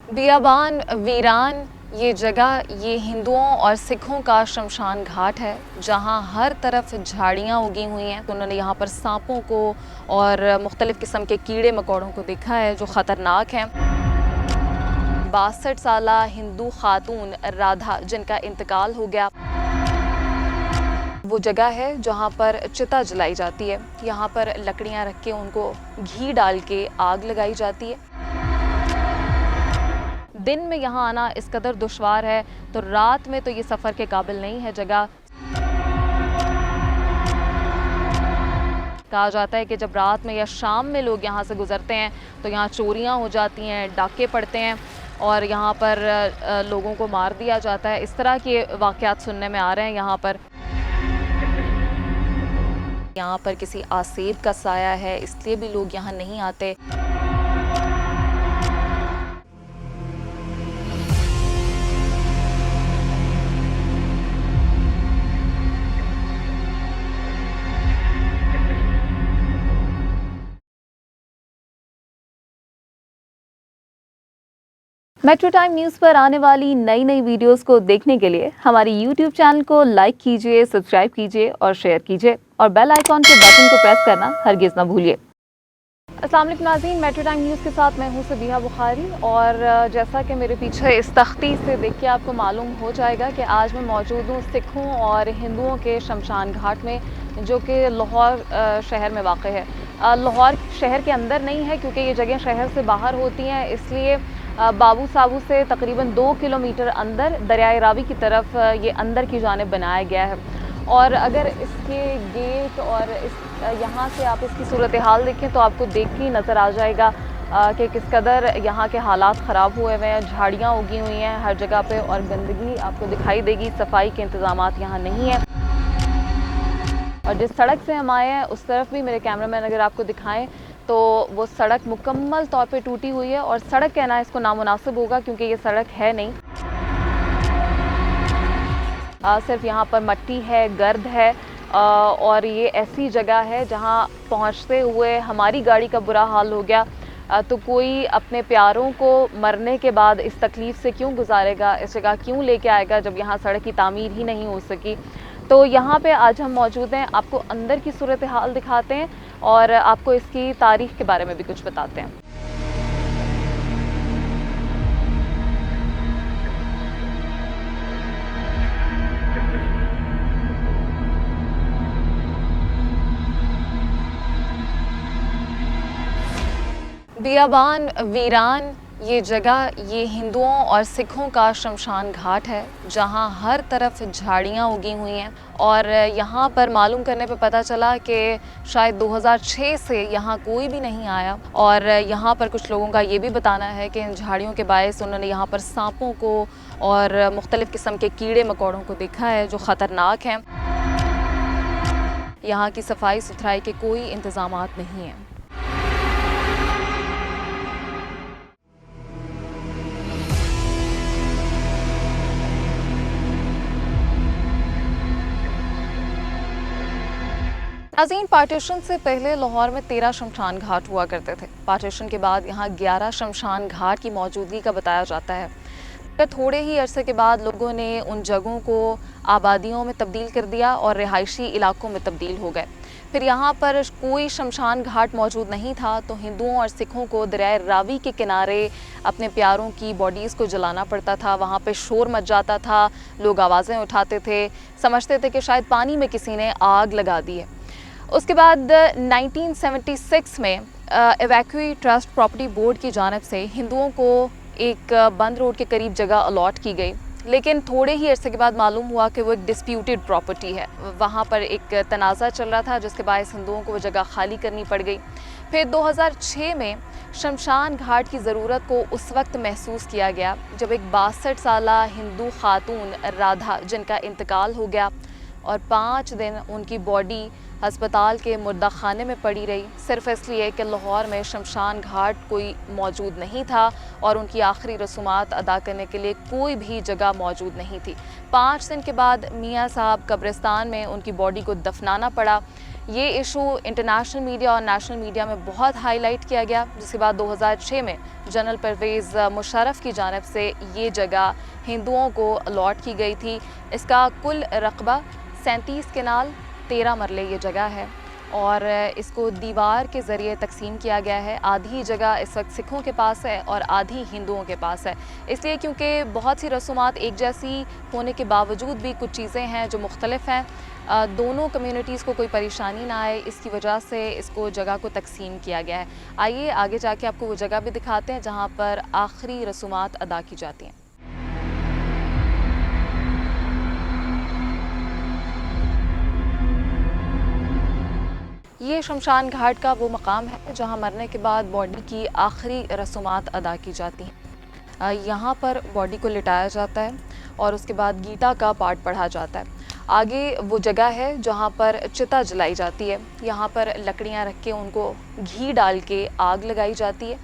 बियाबान वीरान ये जगह ये हिंदुओं और सिखों का शमशान घाट है, जहाँ हर तरफ झाड़ियाँ उगी हुई हैं। तो उन्होंने यहाँ पर सांपों को और मुख्तलिफ़ किस्म के कीड़े मकोड़ों को देखा है जो ख़तरनाक हैं। 62 साला हिंदू खातून राधा जिनका इंतकाल हो गया, वो जगह है जहाँ पर चिता जलाई जाती है। यहाँ पर लकड़ियाँ रख के उनको घी डाल के आग लगाई जाती है। दिन में यहाँ आना इस कदर दुश्वार है, तो रात में तो ये सफ़र के काबिल नहीं है जगह। कहा जाता है कि जब रात में या शाम में लोग यहाँ से गुजरते हैं तो यहाँ चोरियाँ हो जाती हैं, डाके पड़ते हैं और यहाँ पर लोगों को मार दिया जाता है। इस तरह के वाक़यात सुनने में आ रहे हैं। यहाँ पर किसी आसेब का साया है, इसलिए भी लोग यहाँ नहीं आते। मेट्रो टाइम न्यूज़ पर आने वाली नई नई वीडियोस को देखने के लिए हमारी यूट्यूब चैनल को लाइक कीजिए, सब्सक्राइब कीजिए और शेयर कीजिए और बेल आइकॉन के बटन को प्रेस करना हरगिज़ ना भूलिए। अस्सलाम वालेकुम नाज़रीन, मेट्रो टाइम न्यूज़ के साथ मैं हूं सबिहा बुखारी। और जैसा कि मेरे पीछे इस तख्ती से देख के आपको मालूम हो जाएगा कि आज मैं मौजूद हूँ सिखों और हिंदुओं के शमशान घाट में, जो कि लाहौर शहर में वाक़ है। लाहौर शहर के अंदर नहीं है क्योंकि ये जगह शहर से बाहर होती हैं, इसलिए बाबू साबू से तकरीबन 2 किलोमीटर अंदर दरियाए रावी की तरफ ये अंदर की जानिब बनाया गया है। और अगर इसके गेट और यहाँ से आप इसकी सूरत हाल देखें तो आपको देख के ही नज़र आ जाएगा कि किस कदर यहाँ के हालात ख़राब हुए हुए हैं। झाड़ियाँ उगी हुई हैं हर जगह पे और गंदगी आपको दिखाई देगी। सफाई के इंतज़ामात यहाँ नहीं है। और जिस सड़क से हम आए हैं उस तरफ भी मेरे कैमरामैन अगर आपको दिखाएं तो वो सड़क मुकम्मल तौर पे टूटी हुई है। और सड़क कहना इसको नामुनासिब होगा क्योंकि ये सड़क है नहीं, सिर्फ यहाँ पर मट्टी है, गर्द है। और ये ऐसी जगह है जहाँ पहुँचते हुए हमारी गाड़ी का बुरा हाल हो गया। तो कोई अपने प्यारों को मरने के बाद इस तकलीफ़ से क्यों गुजारेगा, इस जगह क्यों लेके आएगा जब यहाँ सड़क की तामीर ही नहीं हो सकी। तो यहाँ पे आज हम मौजूद हैं, आपको अंदर की सूरत हाल दिखाते हैं और आपको इसकी तारीख़ के बारे में भी कुछ बताते हैं। बियाबान वीरान ये जगह ये हिंदुओं और सिखों का शमशान घाट है, जहाँ हर तरफ झाड़ियाँ उगी हुई हैं। और यहाँ पर मालूम करने पे पता चला कि शायद 2006 से यहाँ कोई भी नहीं आया। और यहाँ पर कुछ लोगों का ये भी बताना है कि इन झाड़ियों के बायस उन्होंने यहाँ पर सांपों को और मुख्तलिफ़ किस्म के कीड़े मकोड़ों को देखा है जो ख़तरनाक हैं। यहाँ की सफाई सुथराई के कोई इंतज़ामात नहीं हैं। नाज़रीन, पार्टीशन से पहले लाहौर में 13 शमशान घाट हुआ करते थे। पार्टीशन के बाद यहाँ 11 शमशान घाट की मौजूदगी का बताया जाता है। थोड़े ही अरसे के बाद लोगों ने उन जगहों को आबादियों में तब्दील कर दिया और रिहायशी इलाकों में तब्दील हो गए। फिर यहाँ पर कोई शमशान घाट मौजूद नहीं था तो हिंदुओं और सिखों को दरियाए रावी के किनारे अपने प्यारों की बॉडीज़ को जलाना पड़ता था। वहाँ पे शोर मच जाता था, लोग आवाज़ें उठाते थे, समझते थे कि शायद पानी में किसी ने आग लगा दी है। उसके बाद 1976 में एवैक्यूई ट्रस्ट प्रॉपर्टी बोर्ड की जानिब से हिंदुओं को एक बंद रोड के करीब जगह अलॉट की गई, लेकिन थोड़े ही अरसे के बाद मालूम हुआ कि वो एक डिस्प्यूटेड प्रॉपर्टी है। वहाँ पर एक तनाज़ा चल रहा था जिसके बायस हिंदुओं को वो जगह खाली करनी पड़ गई। फिर 2006 में शमशान घाट की ज़रूरत को उस वक्त महसूस किया गया जब एक 62 साला हिंदू खातून राधा जिनका इंतकाल हो गया और 5 दिन उनकी बॉडी अस्पताल के मुर्दा खाने में पड़ी रही, सिर्फ इसलिए कि लाहौर में शमशान घाट कोई मौजूद नहीं था और उनकी आखिरी रसूमात अदा करने के लिए कोई भी जगह मौजूद नहीं थी। 5 दिन के बाद मियाँ साहब कब्रिस्तान में उनकी बॉडी को दफनाना पड़ा। ये इशू इंटरनेशनल मीडिया और नेशनल मीडिया में बहुत हाईलाइट किया गया, जिसके बाद 2006 में जनरल परवेज़ मुशर्रफ की जानिब से ये जगह हिंदुओं को अलॉट की गई थी। इसका कुल रकबा 37 केनाल 13 मरले ये जगह है और इसको दीवार के ज़रिए तकसीम किया गया है। आधी जगह इस वक्त सिखों के पास है और आधी हिंदुओं के पास है, इसलिए क्योंकि बहुत सी रसूमात एक जैसी होने के बावजूद भी कुछ चीज़ें हैं जो मुख्तलिफ हैं। दोनों कम्युनिटीज़ को कोई परेशानी ना आए, इसकी वजह से इसको जगह को तकसीम किया गया है। आइए आगे जाके आपको वो जगह भी दिखाते हैं जहाँ पर आखिरी रसूमात अदा की जाती हैं। ये शमशान घाट का वो मकाम है जहाँ मरने के बाद बॉडी की आखिरी रसूमात अदा की जाती हैं। यहाँ पर बॉडी को लिटाया जाता है और उसके बाद गीता का पाठ पढ़ा जाता है। आगे वो जगह है जहाँ पर चिता जलाई जाती है। यहाँ पर लकड़ियाँ रख के उनको घी डाल के आग लगाई जाती है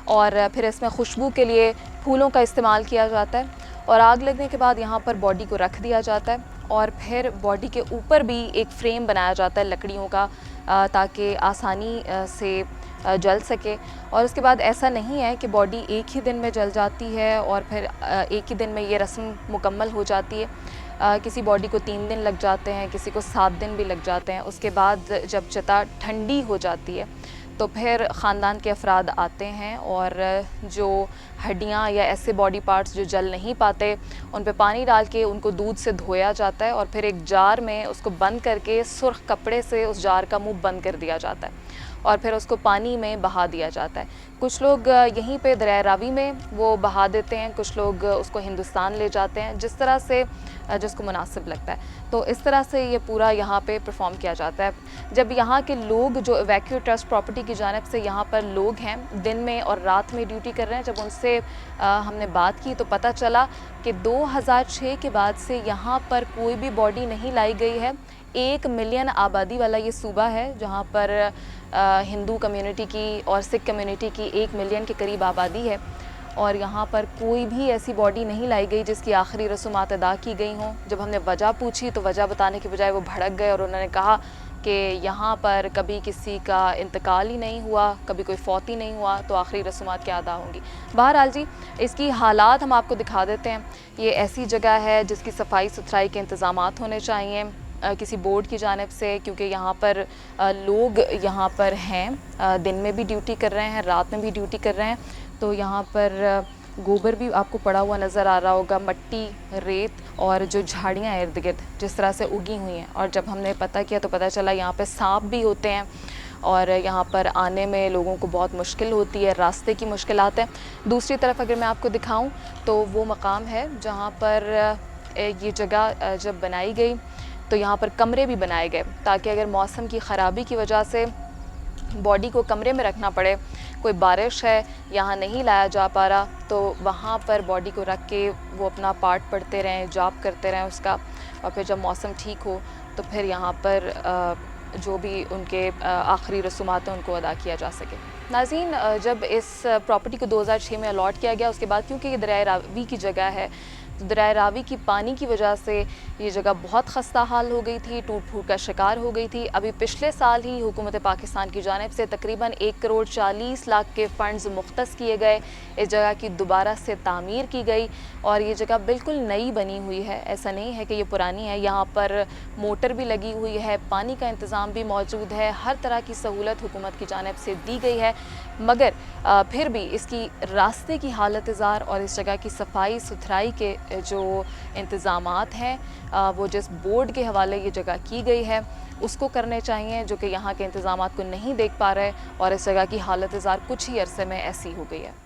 और फिर इसमें खुशबू के लिए फूलों का इस्तेमाल किया जाता है और आग लगने के बाद यहाँ पर बॉडी को रख दिया जाता है और फिर बॉडी के ऊपर भी एक फ्रेम बनाया जाता है लकड़ियों का, ताकि आसानी से जल सके। और उसके बाद ऐसा नहीं है कि बॉडी एक ही दिन में जल जाती है और फिर एक ही दिन में ये रस्म मुकम्मल हो जाती है। किसी बॉडी को 3 दिन लग जाते हैं, किसी को 7 दिन भी लग जाते हैं। उसके बाद जब चिता ठंडी हो जाती है तो फिर ख़ानदान के अफराद आते हैं और जो हड्डियाँ या ऐसे बॉडी पार्ट्स जो जल नहीं पाते उन पे पानी डाल के उनको दूध से धोया जाता है और फिर एक जार में उसको बंद करके सुर्ख कपड़े से उस जार का मुंह बंद कर दिया जाता है और फिर उसको पानी में बहा दिया जाता है। कुछ लोग यहीं पे दरिया रावी में वो बहा देते हैं, कुछ लोग उसको हिंदुस्तान ले जाते हैं, जिस तरह से जिसको मुनासिब लगता है। तो इस तरह से ये पूरा यहाँ पे परफॉर्म किया जाता है। जब यहाँ के लोग जो इवैक्यू ट्रस्ट प्रॉपर्टी की जानिब से यहाँ पर लोग हैं दिन में और रात में ड्यूटी कर रहे हैं, जब उनसे हमने बात की तो पता चला कि 2006 के बाद से यहाँ पर कोई भी बॉडी नहीं लाई गई है। 1 मिलियन आबादी वाला ये सूबा है जहाँ पर हिंदू कम्युनिटी की और सिख कम्युनिटी की 1 मिलियन के करीब आबादी है और यहाँ पर कोई भी ऐसी बॉडी नहीं लाई गई जिसकी आखिरी रसूमात अदा की गई हों। जब हमने वजह पूछी तो वजह बताने के बजाय वो भड़क गए और उन्होंने कहा कि यहाँ पर कभी किसी का इंतकाल ही नहीं हुआ, कभी कोई फौत ही नहीं हुआ, तो आखिरी रसूमात क्या अदा होंगी। बहरहाल जी, इसकी हालात हम आपको दिखा देते हैं। ये ऐसी जगह है जिसकी सफाई सुथराई के इंतज़ामात होने चाहिए किसी बोर्ड की जानिब से, क्योंकि यहाँ पर लोग यहाँ पर हैं, दिन में भी ड्यूटी कर रहे हैं, रात में भी ड्यूटी कर रहे हैं। तो यहाँ पर गोबर भी आपको पड़ा हुआ नज़र आ रहा होगा, मट्टी, रेत और जो झाड़ियाँ इर्द गिर्द जिस तरह से उगी हुई हैं। और जब हमने पता किया तो पता चला यहाँ पे सांप भी होते हैं और यहाँ पर आने में लोगों को बहुत मुश्किल होती है, रास्ते की मुश्किलात है। दूसरी तरफ अगर मैं आपको दिखाऊं तो वो मकाम है जहाँ पर ये जगह जब बनाई गई तो यहाँ पर कमरे भी बनाए गए ताकि अगर मौसम की ख़राबी की वजह से बॉडी को कमरे में रखना पड़े, कोई बारिश है, यहाँ नहीं लाया जा पा रहा, तो वहाँ पर बॉडी को रख के वो अपना पाठ पढ़ते रहें, जॉब करते रहें उसका, और फिर जब मौसम ठीक हो तो फिर यहाँ पर जो भी उनके आखिरी रसूमात हैं उनको अदा किया जा सके। नाज़रीन, जब इस प्रॉपर्टी को 2006 में अलॉट किया गया उसके बाद क्योंकि ये दरिया रावी की जगह है तो दरिया रावी की पानी की वजह से ये जगह बहुत खस्ता हाल हो गई थी, टूट फूट का शिकार हो गई थी। अभी पिछले साल ही हुकूमत पाकिस्तान की जानिब से तकरीबन 1 करोड़ 40 लाख के फ़ंड्स मुख्तस किए गए, इस जगह की दोबारा से तामीर की गई और ये जगह बिल्कुल नई बनी हुई है, ऐसा नहीं है कि ये पुरानी है। यहाँ पर मोटर भी लगी हुई है, पानी का इंतज़ाम भी मौजूद है, हर तरह की सहूलत हुकूमत की जानिब से दी गई है। मगर फिर भी इसकी रास्ते की हालत ज़ार और इस जगह की सफाई सुथराई के जो इंतज़ामात हैं वो जिस बोर्ड के हवाले ये जगह की गई है उसको करने चाहिए, जो कि यहाँ के इंतज़ामात को नहीं देख पा रहे और इस जगह की हालत ज़ार कुछ ही अरसे में ऐसी हो गई है।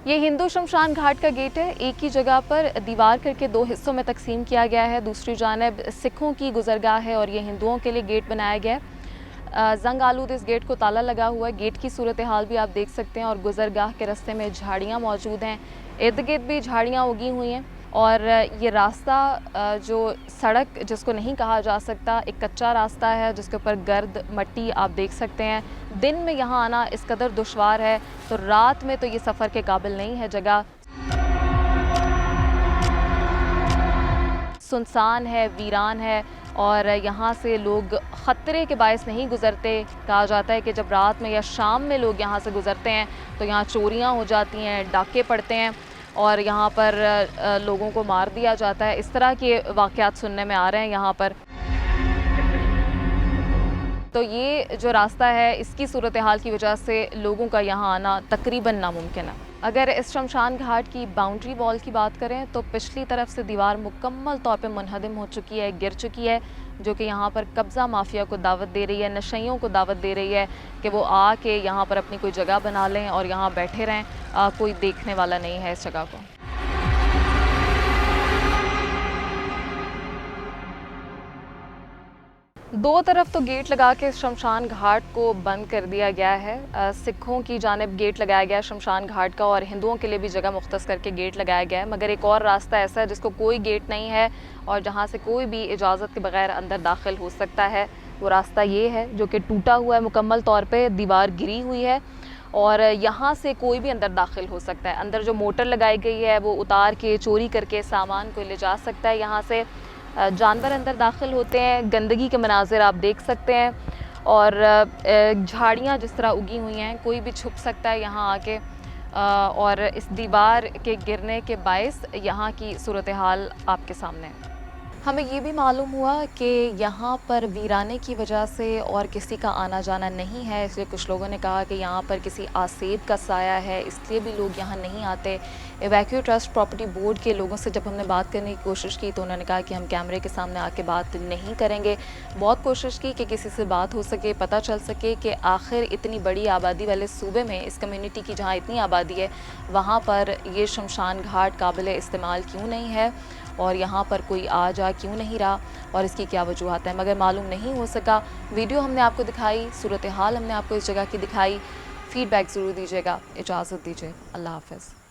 ये हिंदू शमशान घाट का गेट है, एक ही जगह पर दीवार करके 2 हिस्सों में तकसीम किया गया है। दूसरी जानिब सिखों की गुजरगाह है और ये हिंदुओं के लिए गेट बनाया गया है। जंग आलूद इस गेट को ताला लगा हुआ है। गेट की सूरत हाल भी आप देख सकते हैं और गुजरगाह के रास्ते में झाड़ियाँ मौजूद हैं, इर्द गिर्द भी झाड़ियाँ उगी हुई हैं और ये रास्ता जो सड़क जिसको नहीं कहा जा सकता, एक कच्चा रास्ता है जिसके ऊपर गर्द मट्टी आप देख सकते हैं। दिन में यहाँ आना इस कदर दुश्वार है तो रात में तो ये सफ़र के काबिल नहीं है जगह। सुनसान है, वीरान है और यहाँ से लोग ख़तरे के बायस नहीं गुज़रते। कहा जाता है कि जब रात में या शाम में लोग यहाँ से गुज़रते हैं तो यहाँ चोरियाँ हो जाती हैं, डाके पड़ते हैं और यहाँ पर लोगों को मार दिया जाता है। इस तरह के वाक़यात सुनने में आ रहे हैं यहाँ पर। तो ये जो रास्ता है, इसकी सूरत हाल की वजह से लोगों का यहाँ आना तकरीबन नामुमकिन है। अगर इस शमशान घाट की बाउंड्री वॉल की बात करें तो पिछली तरफ से दीवार मुकम्मल तौर पे मुनहदम हो चुकी है, गिर चुकी है, जो कि यहाँ पर कब्ज़ा माफिया को दावत दे रही है, नशइयों को दावत दे रही है कि वो आके यहाँ पर अपनी कोई जगह बना लें और यहाँ बैठे रहें। कोई देखने वाला नहीं है इस जगह को। दो तरफ तो गेट लगा के शमशान घाट को बंद कर दिया गया है। सिखों की जानिब गेट लगाया गया है शमशान घाट का और हिंदुओं के लिए भी जगह मुख्तस करके गेट लगाया गया है। मगर एक और रास्ता ऐसा है जिसको कोई गेट नहीं है और जहां से कोई भी इजाज़त के बगैर अंदर दाखिल हो सकता है। वो रास्ता ये है जो कि टूटा हुआ है मुकम्मल तौर पर, दीवार गिरी हुई है और यहाँ से कोई भी अंदर दाखिल हो सकता है। अंदर जो मोटर लगाई गई है वो उतार के चोरी करके सामान को ले जा सकता है। यहाँ से जानवर अंदर दाखिल होते हैं, गंदगी के मनाजिर आप देख सकते हैं और झाड़ियाँ जिस तरह उगी हुई हैं, कोई भी छुप सकता है यहाँ आके। और इस दीवार के गिरने के बायस यहाँ की सूरत हाल आपके सामने है। हमें ये भी मालूम हुआ कि यहाँ पर वीराने की वजह से और किसी का आना जाना नहीं है, इसलिए कुछ लोगों ने कहा कि यहाँ पर किसी आसेब का साया है, इसलिए भी लोग यहाँ नहीं आते। इवैक्यूएट ट्रस्ट प्रॉपर्टी बोर्ड के लोगों से जब हमने बात करने की कोशिश की तो उन्होंने कहा कि हम कैमरे के सामने आके बात नहीं करेंगे। बहुत कोशिश की कि किसी से बात हो सके, पता चल सके कि आखिर इतनी बड़ी आबादी वाले सूबे में, इस कम्युनिटी की जहाँ इतनी आबादी है, वहाँ पर ये शमशान घाट काबिल इस्तेमाल क्यों नहीं है और यहाँ पर कोई आ जा क्यों नहीं रहा और इसकी क्या वजूहत है। मगर मालूम नहीं हो सका। वीडियो हमने आपको दिखाई, सूरत हाल हमने आपको इस जगह की दिखाई। फ़ीडबैक ज़रूर दीजिएगा। इजाज़त दीजिए। अल्लाह हाफ़िज़।